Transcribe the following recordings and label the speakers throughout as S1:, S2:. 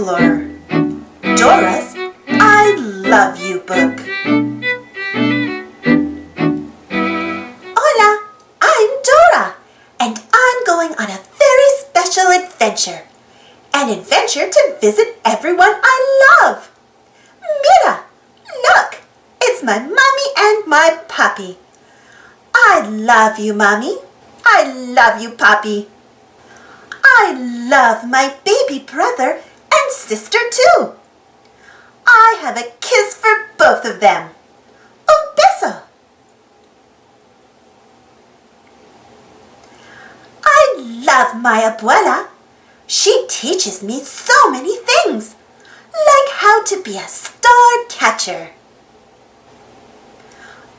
S1: Explorer. Dora's I Love You book. Hola, I'm Dora, and I'm going on a very special adventure. An adventure to visit everyone I love. Mira, look, it's my mommy and my puppy. I love you, Mommy. I love you, Papi. I love my baby brother and sister too. I have a kiss for both of them. Un beso. I love my abuela. She teaches me so many things, like how to be a star catcher.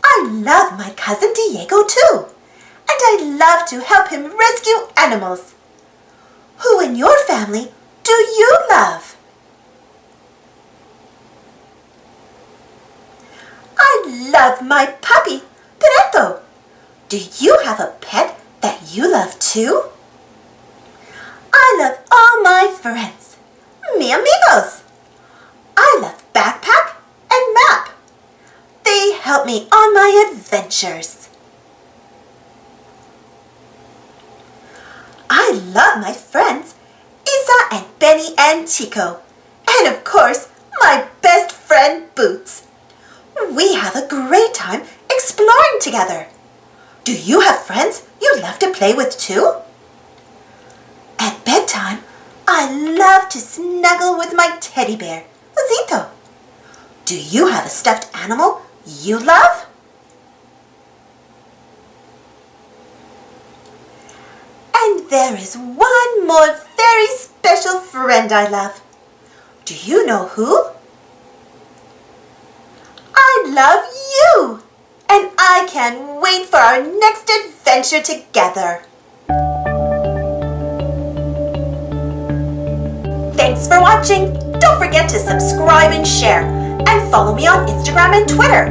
S1: I love my cousin Diego too, and I love to help him rescue animals. Who in your family do you love? I love my puppy, Pireto. Do you have a pet that you love too? I love all my friends, mi amigos. I love backpack and map. They help me on my adventures. I love my friends, Isa and Benny and Chico, and of course, my best friend Boots. We have a great time exploring together. Do you have friends you love to play with too? At bedtime, I love to snuggle with my teddy bear, Zito. Do you have a stuffed animal you love? And there is one more very special friend I love. Do you know who? I love you, and I can't wait for our next adventure together. Thanks for watching. Don't forget to subscribe and share, and follow me on Instagram and Twitter.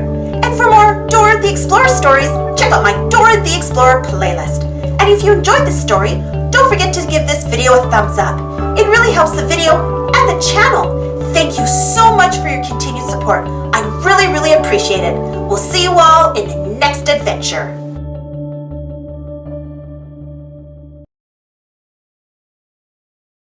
S1: And for more Dora the Explorer stories, check out my Dora the Explorer playlist. And if you enjoyed this story, don't forget to give this video a thumbs up. It really helps the video and the channel. Thank you so much for your continued support. I really appreciate it. We'll see you all in the next adventure.